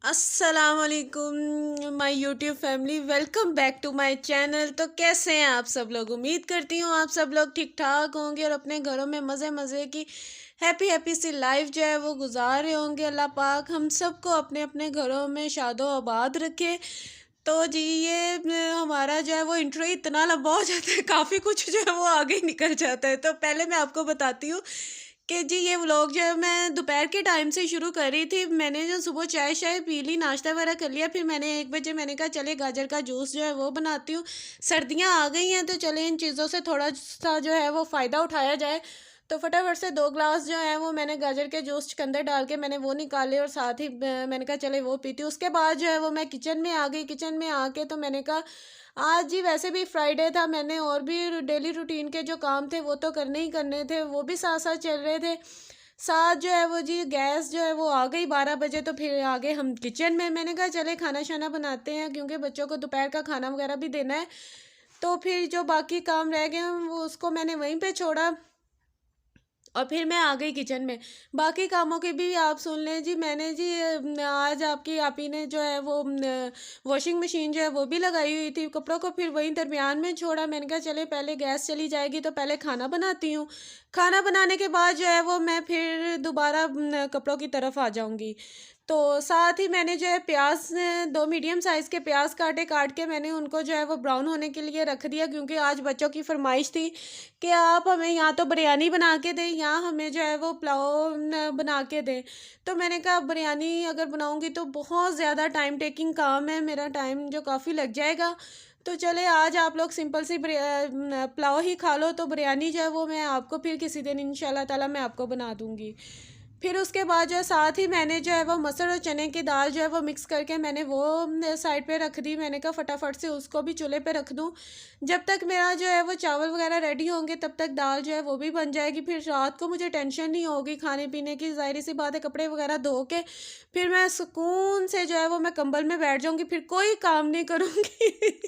अस्सलामुअलैकुम my YouTube family, welcome back to my channel. तो कैसे हैं आप सब लोग? उम्मीद करती हूँ आप सब लोग ठीक ठाक होंगे और अपने घरों में मज़े मज़े की हैप्पी हैप्पी सी लाइफ जो है वो गुजार रहे होंगे। अल्लाह पाक हम सबको अपने अपने घरों में शादो आबाद रखे। तो जी ये हमारा जो है वो इंट्रो इतना लंबा हो जाता है, काफ़ी कुछ जो है वो आगे ही निकल जाता है। तो पहले मैं आपको बताती हूँ कि जी ये व्लॉग जो है मैं दोपहर के टाइम से शुरू कर रही थी। मैंने जो सुबह चाय शाय पी ली, नाश्ता वगैरह कर लिया, फिर मैंने 1 बजे मैंने कहा चले गाजर का जूस जो है वो बनाती हूँ। सर्दियाँ आ गई हैं तो चले इन चीज़ों से थोड़ा सा जो है वो फ़ायदा उठाया जाए। तो फटाफट से 2 ग्लास जो है वो मैंने गाजर के जूस के अंदर डाल के मैंने वो निकाले और साथ ही मैंने कहा चले वो पीती हूँ। उसके बाद जो है वो मैं किचन में आ गई। किचन में आके तो मैंने कहा आज जी वैसे भी फ्राइडे था, मैंने और भी डेली रूटीन के जो काम थे वो तो करने ही करने थे, वो भी साथ साथ चल रहे थे। साथ जो है वो जी गैस जो है वो आ गई 12 बजे, तो फिर आ गए हम किचन में। मैंने कहा चले खाना शाना बनाते हैं क्योंकि बच्चों को दोपहर का खाना वगैरह भी देना है। तो फिर जो बाकी काम रह गए वो उसको मैंने वहीं पे छोड़ा और फिर मैं आ गई किचन में। बाकी कामों के भी आप सुन लें जी। मैंने जी आज आपकी आपी ने जो है वो वॉशिंग मशीन जो है वो भी लगाई हुई थी, कपड़ों को फिर वहीं दरमियान में छोड़ा। मैंने कहा चले पहले गैस चली जाएगी तो पहले खाना बनाती हूँ। खाना बनाने के बाद जो है वो मैं फिर दोबारा कपड़ों की तरफ आ जाऊँगी। तो साथ ही मैंने जो है प्याज 2 मीडियम साइज़ के प्याज काटे, काट के मैंने उनको जो है वो ब्राउन होने के लिए रख दिया क्योंकि आज बच्चों की फरमाइश थी कि आप हमें या तो बिरयानी बना के दें या हमें जो है वो पुलाव बना के दें। तो मैंने कहा बिरयानी अगर बनाऊंगी तो बहुत ज़्यादा टाइम टेकिंग काम है, मेरा टाइम जो काफ़ी लग जाएगा। तो चले आज आप लोग सिंपल सी पुलाव ही खा लो, तो बिरयानी जो है वो मैं आपको फिर किसी दिन इंशाल्लाह ताला मैं आपको बना दूंगी। फिर उसके बाद जो है साथ ही मैंने जो है वो मसूर और चने की दाल जो है वो मिक्स करके मैंने वो साइड पे रख दी। मैंने कहा फटाफट से उसको भी चूल्हे पे रख दूँ। जब तक मेरा जो है वो चावल वगैरह रेडी होंगे तब तक दाल जो है वो भी बन जाएगी। फिर रात को मुझे टेंशन नहीं होगी खाने पीने की, ज़ाहिर सी बात है। कपड़े वगैरह धो के फिर मैं सुकून से जो है वो मैं कंबल में बैठ जाऊँगी, फिर कोई काम नहीं करूँगी।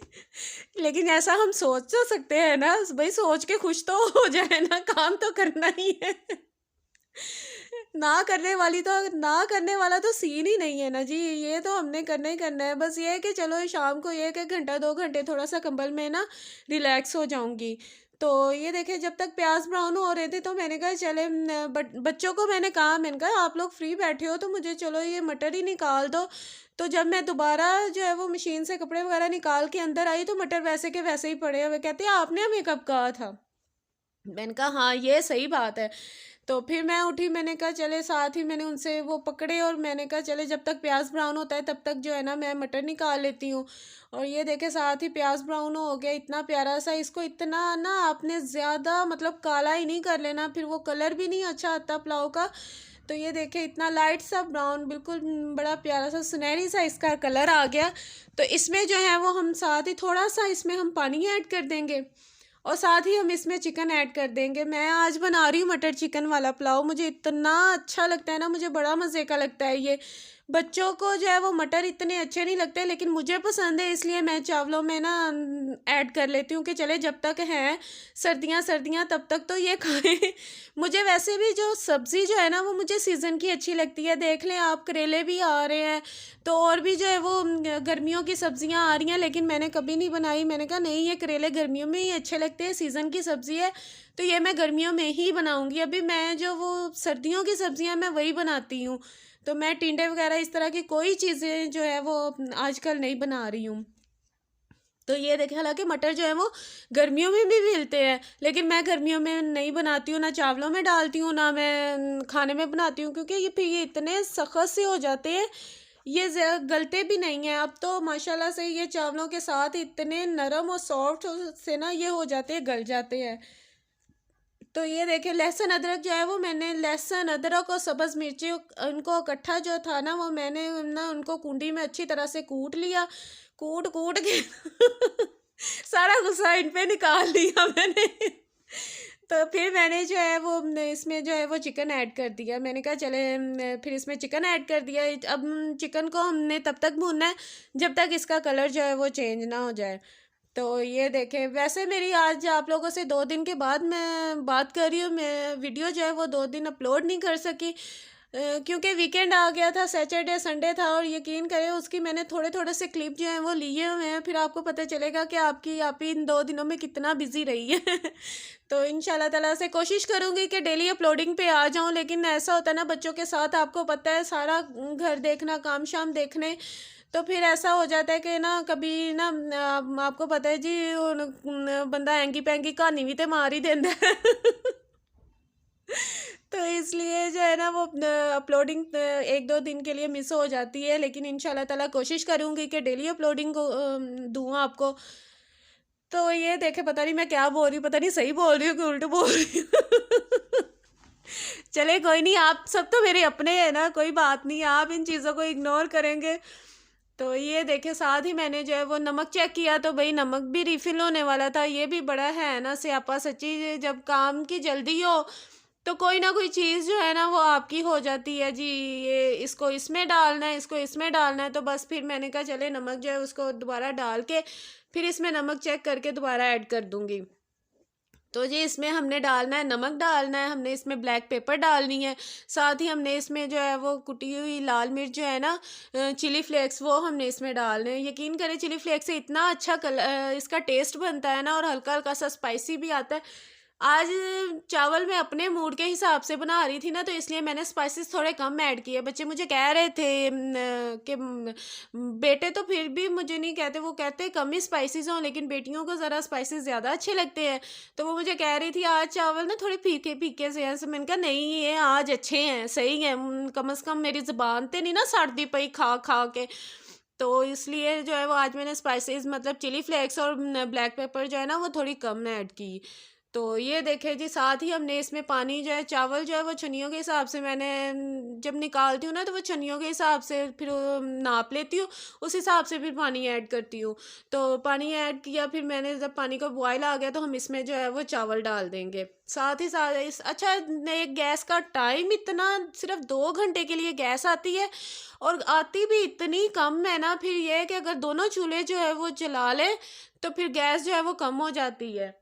लेकिन ऐसा हम सोच तो सकते हैं ना भाई, सोच के खुश तो हो जाए ना, काम तो करना ही है। ना करने वाला तो सीन ही नहीं है ना जी, ये तो हमने करना ही करना है। बस ये है कि चलो शाम को 1 1 घंटा 2 घंटे थोड़ा सा कंबल में ना रिलैक्स हो जाऊंगी। तो ये देखे जब तक प्याज ब्राउन हो रहे थे तो मैंने कहा चले बच्चों को मैंने कहा आप लोग फ्री बैठे हो तो मुझे चलो ये मटर ही निकाल दो। तो जब मैं दोबारा जो है वो मशीन से कपड़े वगैरह निकाल के अंदर आई तो मटर वैसे के वैसे ही पड़े हुए। कहते हैं आपने हमें कब कहा था? मैंने कहा हाँ ये सही बात है। तो फिर मैं उठी, मैंने कहा चले साथ ही मैंने उनसे वो पकड़े और मैंने कहा चले जब तक प्याज ब्राउन होता है तब तक जो है ना मैं मटर निकाल लेती हूँ। और ये देखे साथ ही प्याज ब्राउन हो गया, इतना प्यारा सा। इसको इतना ना आपने ज़्यादा मतलब काला ही नहीं कर लेना, फिर वो कलर भी नहीं अच्छा आता पुलाव का। तो ये देखे इतना लाइट सा ब्राउन, बिल्कुल बड़ा प्यारा सा सुनहरी सा इसका कलर आ गया। तो इसमें जो है वो हम साथ ही थोड़ा सा इसमें हम पानी ऐड कर देंगे और साथ ही हम इसमें चिकन ऐड कर देंगे। मैं आज बना रही हूँ मटर चिकन वाला पुलाव, मुझे इतना अच्छा लगता है ना, मुझे बड़ा मज़े का लगता है ये। बच्चों को जो है वो मटर इतने अच्छे नहीं लगते लेकिन मुझे पसंद है, इसलिए मैं चावलों में ना ऐड कर लेती हूँ कि चले जब तक हैं सर्दियाँ सर्दियाँ तब तक तो ये खाएं। मुझे वैसे भी जो सब्ज़ी जो है ना वो मुझे सीज़न की अच्छी लगती है। देख लें आप, करेले भी आ रहे हैं तो और भी जो है वो गर्मियों की सब्जियां आ रही हैं लेकिन मैंने कभी नहीं बनाई। मैंने कहा नहीं, ये करेले गर्मियों में ही अच्छे लगते हैं, सीज़न की सब्ज़ी है तो ये मैं गर्मियों में ही बनाऊंगी। अभी मैं जो वो सर्दियों की सब्जियां मैं वही बनाती हूँ। तो मैं टिंडे वगैरह इस तरह की कोई चीज़ें जो है वो आजकल नहीं बना रही हूँ। तो ये देखें, हालांकि मटर जो है वो गर्मियों में भी मिलते हैं लेकिन मैं गर्मियों में नहीं बनाती हूँ, ना चावलों में डालती हूँ ना मैं खाने में बनाती हूँ क्योंकि ये फिर ये इतने सख्त से हो जाते हैं, ये गलते भी नहीं हैं। अब तो माशाल्लाह से ये चावलों के साथ इतने नरम और सॉफ्ट से ना ये हो जाते हैं, गल जाते हैं। तो ये देखें लहसुन अदरक जो है वो मैंने लहसुन अदरक और सब्ज़ मिर्ची उनको इकट्ठा जो था ना वो मैंने ना उनको कुंडी में अच्छी तरह से कूट लिया। कूट कूट के सारा गुस्सा इन पे निकाल दिया मैंने। तो फिर मैंने जो है वो इसमें जो है वो चिकन ऐड कर दिया। मैंने कहा चले फिर इसमें चिकन ऐड कर दिया। अब चिकन को हमने तब तक भूनना है जब तक इसका कलर जो है वो चेंज ना हो जाए। तो ये देखें, वैसे मेरी आज आप लोगों से 2 दिन के बाद मैं बात कर रही हूँ। मैं वीडियो जो है वो 2 दिन अपलोड नहीं कर सकी। क्योंकि वीकेंड आ गया था, सैटरडे संडे था, और यकीन करें उसकी मैंने थोड़े थोड़े से क्लिप जो हैं वो लिए हुए हैं, फिर आपको पता चलेगा कि आपकी आप ही इन 2 दिनों में कितना बिजी रही है। तो इंशाल्लाह ताला से कोशिश करूँगी कि डेली अपलोडिंग पे आ जाऊँ, लेकिन ऐसा होता है ना बच्चों के साथ, आपको पता है सारा घर देखना, काम शाम देखने, तो फिर ऐसा हो जाता है कि ना कभी ना आपको पता है जी बंदा एंगी पैंगी कहानी भी तो मार ही देता है। तो इसलिए जो है ना वो अपलोडिंग 1-2 दिन के लिए मिस हो जाती है, लेकिन इंशाल्लाह ताला कोशिश करूँगी कि डेली अपलोडिंग को दूँ आपको। तो ये देखे, पता नहीं मैं क्या बोल रही हूँ, पता नहीं सही बोल रही हूँ कि उल्टू बोल रही हूँ। चले कोई नहीं, आप सब तो मेरे अपने हैं ना, कोई बात नहीं, आप इन चीज़ों को इग्नोर करेंगे। तो ये देखे, साथ ही मैंने जो है वो नमक चेक किया, तो भाई नमक भी रिफ़िल होने वाला था। ये भी बड़ा है ना स्यापा सच्ची, जब काम की जल्दी हो तो कोई ना कोई चीज़ जो है ना वो आपकी हो जाती है जी, ये इसको इसमें डालना है, इसको इसमें डालना है, तो बस फिर मैंने कहा चले नमक जो है उसको दोबारा डाल के फिर इसमें नमक चेक करके दोबारा ऐड कर दूँगी। तो जी इसमें हमने डालना है, नमक डालना है, हमने इसमें ब्लैक पेपर डालनी है, साथ ही हमने इसमें जो है वो कुटी हुई लाल मिर्च जो है ना, चिली फ्लेक्स, वो हमने इसमें डालने हैं। यकीन करें चिली फ्लेक्स से इतना अच्छा इसका टेस्ट बनता है ना, और हल्का हल्का सा स्पाइसी भी आता है। आज चावल मैं अपने मूड के हिसाब से बना रही थी ना, तो इसलिए मैंने स्पाइसेस थोड़े कम ऐड किए। बच्चे मुझे कह रहे थे कि बेटे तो फिर भी मुझे नहीं कहते, वो कहते कम ही स्पाइसेस हों, लेकिन बेटियों को ज़रा स्पाइसेस ज़्यादा अच्छे लगते हैं। तो वो मुझे कह रही थी आज चावल ना थोड़े फीके फीके से हैं, तो मैंने कहा नहीं ये आज अच्छे हैं, सही हैं, कम से कम मेरी ज़ुबान ते नहीं ना सड़ती पई खा खा के। तो इसलिए जो है वो आज मैंने स्पाइसेस मतलब चिली फ्लेक्स और ब्लैक पेपर जो है ना वो थोड़ी कम ऐड की। तो ये देखें जी, साथ ही हमने इसमें पानी जो है, चावल जो है वो छन्नियों के हिसाब से मैंने जब निकालती हूँ ना, तो वो छन्नियों के हिसाब से फिर नाप लेती हूँ, उस हिसाब से फिर पानी ऐड करती हूँ। तो पानी ऐड किया, फिर मैंने जब पानी का बॉयल आ गया तो हम इसमें जो है वो चावल डाल देंगे। साथ ही साथ इस अच्छा, गैस का टाइम इतना, सिर्फ 2 घंटे के लिए गैस आती है, और आती भी इतनी कम है ना, फिर ये है कि अगर दोनों चूल्हे जो है वो जला लें तो फिर गैस जो है वो कम हो जाती है।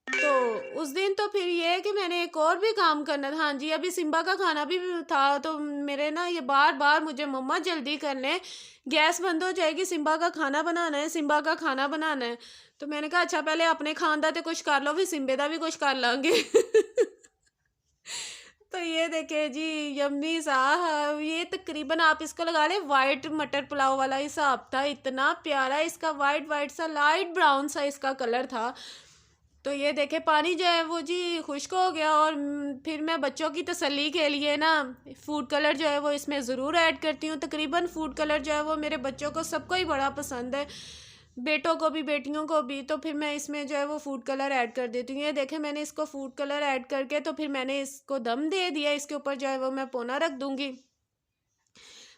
तो उस दिन तो फिर ये है कि मैंने एक और भी काम करना था। हाँ जी, अभी सिम्बा का खाना भी था, तो मेरे ना ये बार बार मुझे मम्मा जल्दी कर लें, गैस बंद हो जाएगी, सिम्बा का खाना बनाना है, सिम्बा का खाना बनाना है। तो मैंने कहा अच्छा पहले अपने खानदा तो कुछ कर लो, फिर सिम्बे दा भी कुछ कर लांगे। तो ये देखिए जी, यम्मी सा, ये तकरीबन आप इसको लगा लें वाइट मटर पुलाव वाला हिसाब था, इतना प्यारा इसका वाइट वाइट सा लाइट ब्राउन सा इसका कलर था। तो ये देखे पानी जो है वो जी खुश्क हो गया, और फिर मैं बच्चों की तसल्ली के लिए ना फूड कलर जो है वो इसमें ज़रूर ऐड करती हूँ। तकरीबन फूड कलर जो है वो मेरे बच्चों को सबको ही बड़ा पसंद है, बेटों को भी बेटियों को भी, तो फिर मैं इसमें जो है वो फूड कलर ऐड कर देती हूँ। ये देखें मैंने इसको फूड कलर ऐड करके तो फिर मैंने इसको दम दे दिया, इसके ऊपर जो है वो मैं पोना रख दूँगी।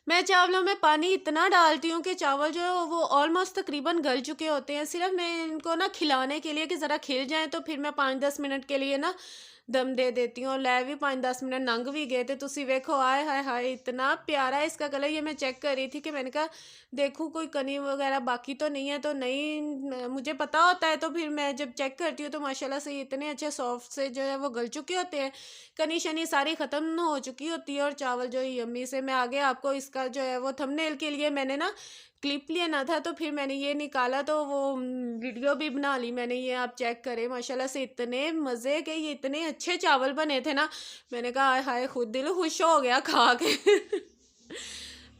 मैं चावलों में पानी इतना डालती हूँ कि चावल जो है वो ऑलमोस्ट तकरीबन गल चुके होते हैं, सिर्फ मैं इनको ना खिलाने के लिए कि ज़रा खिल जाएँ, तो फिर मैं 5-10 मिनट के लिए ना दम दे देती हूँ, और लै भी 5-10 मिनट लंघ भी गए थे, तुसी वेखो आय हाय हाय इतना प्यारा है इसका कलर। ये मैं चेक कर रही थी कि मैंने कहा देखूँ कोई कनी वगैरह बाकी तो नहीं है, तो नहीं मुझे पता होता है, तो फिर मैं जब चेक करती हूँ तो माशाल्लाह से इतने अच्छे सॉफ्ट से जो है वो गल चुके होते हैं, कनी शनी सारी ख़त्म हो चुकी होती है, और चावल जो है यम्मी से। मैं आगे आपको इसका जो है वो थंबनेल के लिए मैंने ना क्लिप लेना था, तो फिर मैंने ये निकाला, तो वो वीडियो भी बना ली मैंने। ये आप चेक करें माशाल्लाह से इतने मज़े के, ये इतने अच्छे चावल बने थे ना, मैंने कहा हाय हाय खुद दिल खुश हो गया खा के।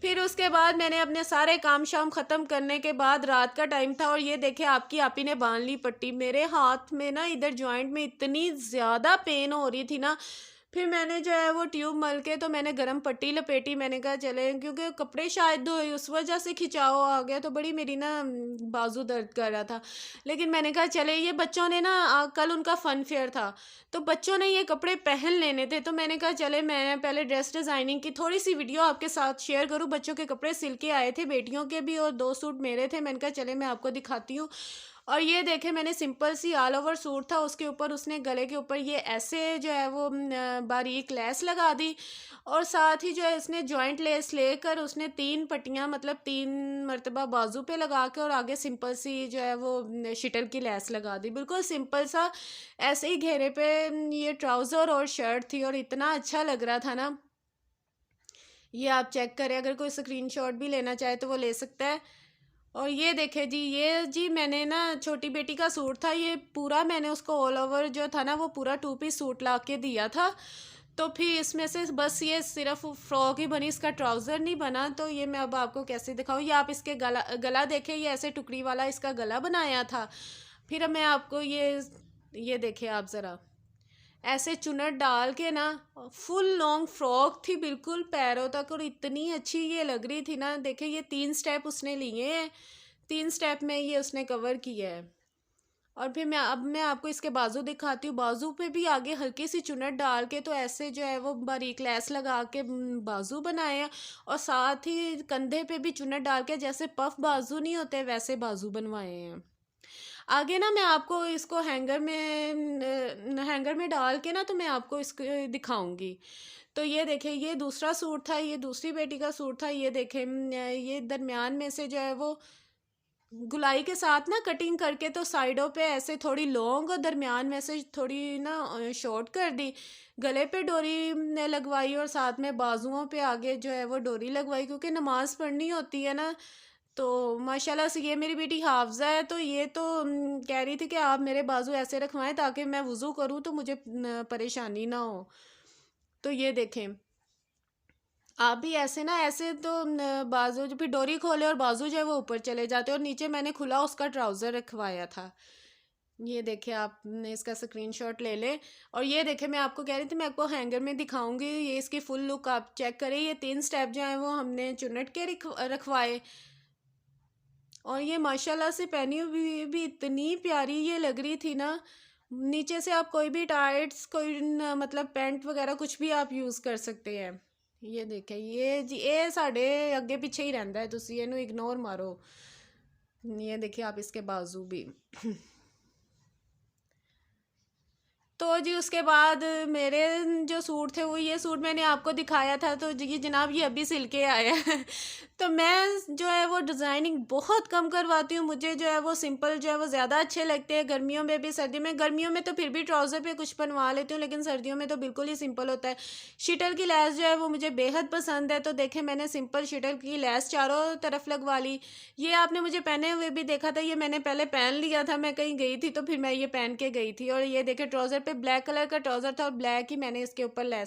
फिर उसके बाद मैंने अपने सारे काम शाम ख़त्म करने के बाद, रात का टाइम था, और ये देखे आपकी आपी ने बांध ली पट्टी। मेरे हाथ में ना इधर जॉइंट में इतनी ज़्यादा पेन हो रही थी ना, फिर मैंने जो है वो ट्यूब मल के तो मैंने गरम पट्टी लपेटी। मैंने कहा चले, क्योंकि कपड़े शायद धोए उस वजह से खिंचाव आ गया, तो बड़ी मेरी ना बाजू दर्द कर रहा था। लेकिन मैंने कहा चले, ये बच्चों ने ना कल उनका फ़न फेयर था, तो बच्चों ने ये कपड़े पहन लेने थे, तो मैंने कहा चले मैं पहले ड्रेस डिज़ाइनिंग की थोड़ी सी वीडियो आपके साथ शेयर करूँ। बच्चों के कपड़े सिल के आए थे, बेटियों के भी, और 2 सूट मेरे थे। मैंने कहा चले मैं आपको दिखाती हूँ। और ये देखे मैंने simple see all over suit था, उसके ऊपर उसने गले के ऊपर ये ऐसे जो है वो बारीक लेस लगा दी, और साथ ही जो है इसने जॉइंट लेस लेकर उसने 3 पट्टियाँ मतलब 3 मरतबा बाजू पे लगा के, और आगे सिंपल सी जो है वो शिटल की लेस लगा दी, बिल्कुल सिंपल सा। ऐसे ही घेरे पे ये ट्राउज़र और शर्ट थी, और इतना अच्छा लग रहा था ना। ये आप चेक करें, अगर कोई स्क्रीनशॉट भी लेना चाहे तो वो ले सकता है। और ये देखें जी, ये जी मैंने ना छोटी बेटी का सूट था, ये पूरा मैंने उसको ऑल ओवर जो था ना वो पूरा 2 पीस सूट ला के दिया था। तो फिर इसमें से बस ये सिर्फ फ्रॉक ही बनी, इसका ट्राउज़र नहीं बना। तो ये मैं अब आपको कैसे दिखाऊँ, ये आप इसके गला गला देखें, ये ऐसे टुकड़ी वाला इसका गला बनाया था। फिर अब मैं आपको ये देखिए आप ज़रा, ऐसे चुन्नट डाल के ना, फुल लॉन्ग फ्रॉक थी बिल्कुल पैरों तक, और इतनी अच्छी ये लग रही थी ना। देखिए ये 3 स्टेप उसने लिए हैं, 3 स्टेप में ये उसने कवर किया है। और फिर मैं आपको इसके बाजू दिखाती हूँ। बाजू पे भी आगे हल्की सी चुन्नट डाल के तो ऐसे जो है वो बारीक लेस लगा के बाजू बनाए हैं। और साथ ही कंधे पे भी चुन्नट डाल के, जैसे पफ बाजू नहीं होते वैसे बाजू बनवाए हैं। आगे ना मैं आपको इसको हैंगर में डाल के ना, तो मैं आपको इसको दिखाऊंगी। तो ये देखें, ये दूसरा सूट था, ये दूसरी बेटी का सूट था। ये देखें, ये दरमियान में से जो है वो गुलाई के साथ ना कटिंग करके, तो साइडों पे ऐसे थोड़ी लॉन्ग और दरमियान में से थोड़ी ना शॉर्ट कर दी। गले पे डोरी ने लगवाई, और साथ में बाजुओं पे आगे जो है वो डोरी लगवाई, क्योंकि नमाज पढ़नी होती है ना। तो माशाल्लाह से ये मेरी बेटी हाफजा है, तो ये तो कह रही थी कि आप मेरे बाजू ऐसे रखवाएं ताकि मैं वज़ू करूं तो मुझे परेशानी ना हो। तो ये देखें, आप भी ऐसे ना, ऐसे तो बाजू जो फिर डोरी खोले और बाजू जो है वो ऊपर चले जाते, और नीचे मैंने खुला उसका ट्राउज़र रखवाया था। ये देखिए, आपने इसका स्क्रीनशॉट ले लें। और ये देखिए, मैं आपको कह रही थी मैं आपको हैंगर में दिखाऊंगी, ये इसकी फुल लुक आप चेक करें। ये 3 स्टेप जो हैं वो हमने चुन्नट के रखवाए। और ये माशाल्लाह से पहनी हुई भी इतनी प्यारी ये लग रही थी ना। नीचे से आप कोई भी टाइट्स, कोई मतलब पैंट वगैरह कुछ भी आप यूज़ कर सकते हैं। ये देखें, ये जी ये साढ़े अगे पीछे ही रहता है, तुसी इनू इग्नोर मारो। ये देखिए आप इसके बाजू भी। तो जी उसके बाद मेरे जो सूट थे, वो ये सूट मैंने आपको दिखाया था, तो जी जनाब ये अभी सिल के आया है। तो मैं जो है वो डिज़ाइनिंग बहुत कम करवाती हूँ, मुझे जो है वो सिंपल जो है वो ज़्यादा अच्छे लगते हैं। गर्मियों में भी, सर्दियों में, गर्मियों में तो फिर भी ट्राउज़र पे कुछ बनवा लेती हूँ, लेकिन सर्दियों में तो बिल्कुल ही सिंपल होता है। शिटल की लैस जो है वो मुझे बेहद पसंद है, तो देखें मैंने सिंपल शिटल की लैस चारों तरफ लगवा ली। ये आपने मुझे पहने हुए भी देखा था, ये मैंने पहले पहन लिया था, मैं कहीं गई थी तो फिर मैं ये पहन के गई थी। और ये देखे, ट्राउज़र पे ब्लैक कलर का ट्राउज़र था और ब्लैक ही मैंने इसके ऊपर लेस